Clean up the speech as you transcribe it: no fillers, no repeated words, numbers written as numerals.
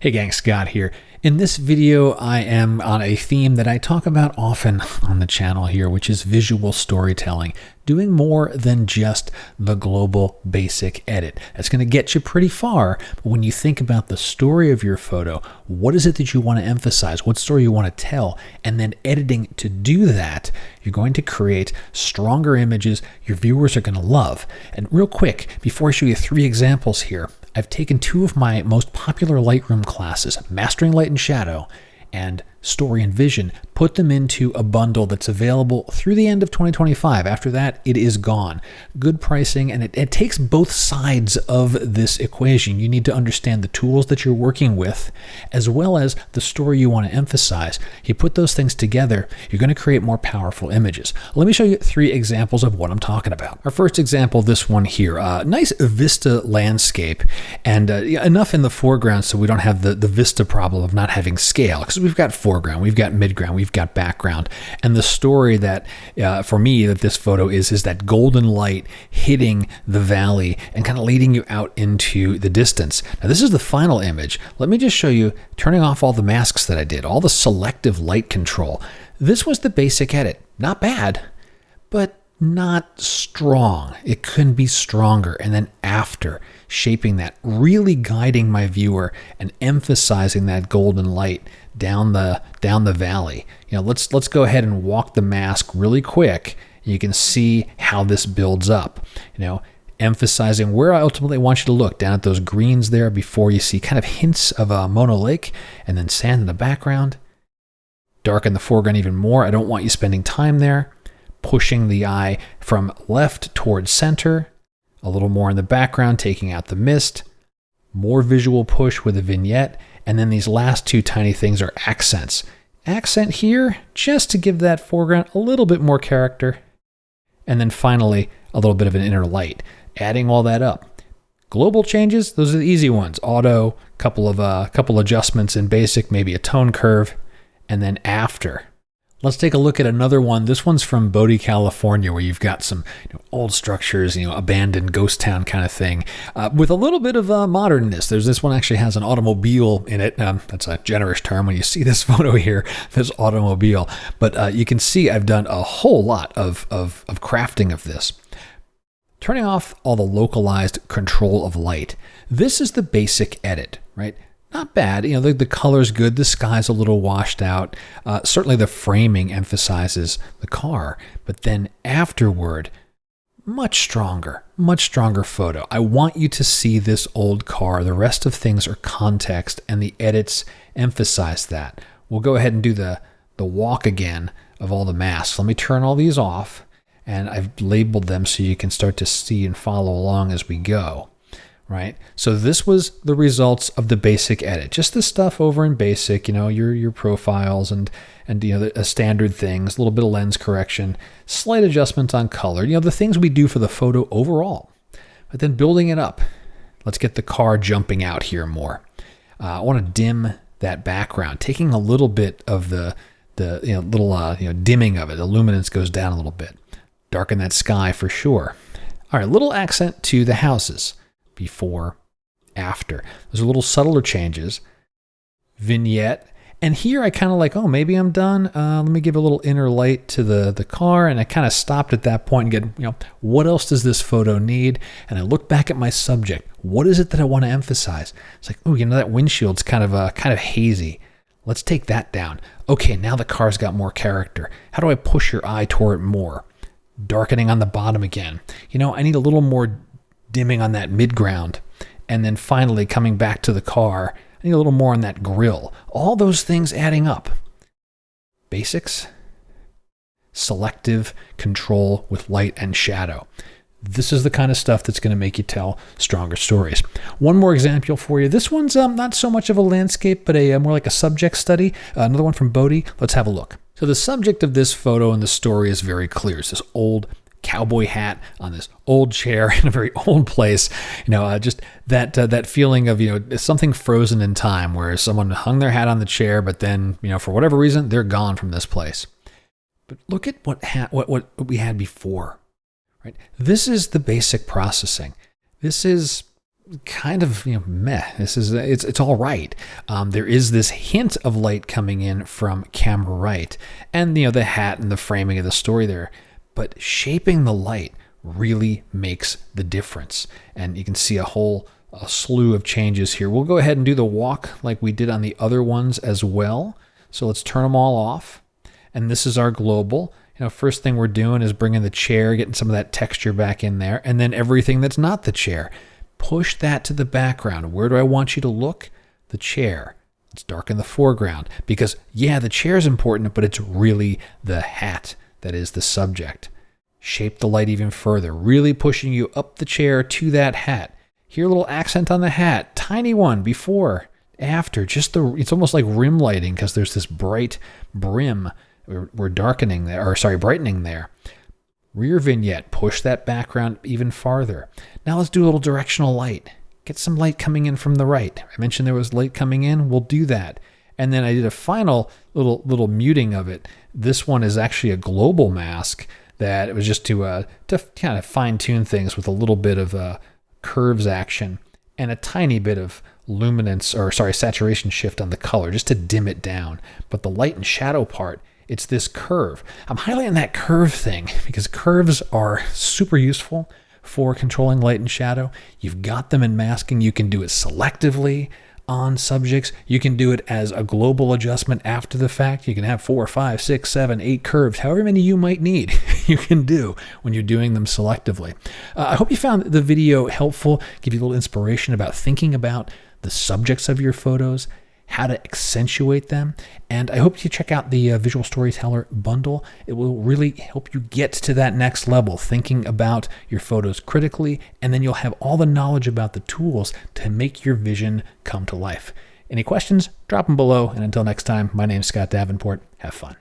Hey gang, Scott here. In this video, I am on a theme that I talk about often on the channel here, which is visual storytelling. Doing more than just the global basic edit. That's going to get you pretty far, but when you think about the story of your photo, what is it that you want to emphasize? What story you want to tell? And then editing to do that, you're going to create stronger images your viewers are going to love. And real quick, before I show you 3 examples here, I've taken 2 of my most popular Lightroom classes, Mastering Light and Shadow and Story and Vision, put them into a bundle that's available through the end of 2025. After that, it is gone. Good pricing, and it takes both sides of this equation. You need to understand the tools that you're working with, as well as the story you want to emphasize. You put those things together, you're going to create more powerful images. Let me show you 3 examples of what I'm talking about. Our first example, this one here, nice vista landscape, and enough in the foreground so we don't have the vista problem of not having scale, because we've got foreground, we've got midground, we've got background. And the story that, for me, that this photo is that golden light hitting the valley and kind of leading you out into the distance. Now, this is the final image. Let me just show you, turning off all the masks that I did, all the selective light control. This was the basic edit. Not bad, but not strong. It couldn't be stronger. And then after, shaping that, really guiding my viewer and emphasizing that golden light down the valley. Let's go ahead and walk the mask really quick. You can see how this builds up. Emphasizing where I ultimately want you to look, down at those greens there before you see kind of hints of a Mono Lake, and then sand in the background. Darken the foreground even more. I don't want you spending time there. Pushing the eye from left towards center. A little more in the background, taking out the mist. More visual push with a vignette. And then these last 2 tiny things are accents. Accent here, just to give that foreground a little bit more character. And then finally, a little bit of an inner light. Adding all that up. Global changes, those are the easy ones. Auto, couple adjustments in basic, maybe a tone curve. And then after. Let's take a look at another one. This one's from Bodie, California, where you've got some old structures, abandoned ghost town kind of thing, with a little bit of modernness. This one actually has an automobile in it. That's a generous term when you see this photo here, this automobile. But you can see I've done a whole lot of crafting of this. Turning off all the localized control of light. This is the basic edit, right? Not bad. The color's good. The sky's a little washed out. Certainly the framing emphasizes the car. But then afterward, much stronger photo. I want you to see this old car. The rest of things are context, and the edits emphasize that. We'll go ahead and do the walk again of all the masks. Let me turn all these off, and I've labeled them so you can start to see and follow along as we go. Right? So this was the results of the basic edit. Just the stuff over in basic, your profiles and the standard things, a little bit of lens correction, slight adjustments on color, the things we do for the photo overall. But then building it up. Let's get the car jumping out here more. I want to dim that background, taking a little bit of the dimming of it. The luminance goes down a little bit. Darken that sky for sure. All right, little accent to the houses. Before, after. Those are little subtler changes. Vignette. And here I kind of like, maybe I'm done. Let me give a little inner light to the car. And I kind of stopped at that point and get, what else does this photo need? And I look back at my subject. What is it that I want to emphasize? It's like, that windshield's kind of hazy. Let's take that down. Okay, now the car's got more character. How do I push your eye toward it more? Darkening on the bottom again. I need a little more dimming on that midground, and then finally coming back to the car. I need a little more on that grill. All those things adding up. Basics, selective control with light and shadow. This is the kind of stuff that's going to make you tell stronger stories. One more example for you. This one's not so much of a landscape, but more like a subject study. Another one from Bodie. Let's have a look. So the subject of this photo and the story is very clear. It's this old cowboy hat on this old chair in a very old place. Just that feeling of, something frozen in time where someone hung their hat on the chair, but then, for whatever reason, they're gone from this place. But look at what we had before, right? This is the basic processing. This is kind of, meh. It's all right. There is this hint of light coming in from camera right, and the hat and the framing of the story there, but shaping the light really makes the difference. And you can see a slew of changes here. We'll go ahead and do the walk like we did on the other ones as well. So let's turn them all off. And this is our global. First thing we're doing is bringing the chair, getting some of that texture back in there, and then everything that's not the chair. Push that to the background. Where do I want you to look? The chair. Let's darken the foreground because, the chair is important, but it's really the hat that is the subject. Shape the light even further, really pushing you up the chair to that hat. Here, a little accent on the hat, tiny one before, after, it's almost like rim lighting because there's this bright brim. We're darkening there, brightening there. Rear vignette, push that background even farther. Now let's do a little directional light. Get some light coming in from the right. I mentioned there was light coming in. We'll do that. And then I did a final little muting of it. This one is actually a global mask that it was just to kind of fine tune things with a little bit of curves action and a tiny bit of saturation shift on the color just to dim it down. But the light and shadow part, it's this curve. I'm highlighting that curve thing because curves are super useful for controlling light and shadow. You've got them in masking. You can do it selectively on subjects. You can do it as a global adjustment after the fact. You can have 4, 5, 6, 7, 8 curves, however many you might need, you can do when you're doing them selectively. I hope you found the video helpful, give you a little inspiration about thinking about the subjects of your photos, how to accentuate them. And I hope you check out the Visual Storyteller Bundle. It will really help you get to that next level, thinking about your photos critically, and then you'll have all the knowledge about the tools to make your vision come to life. Any questions? Drop them below. And until next time, my name's Scott Davenport. Have fun.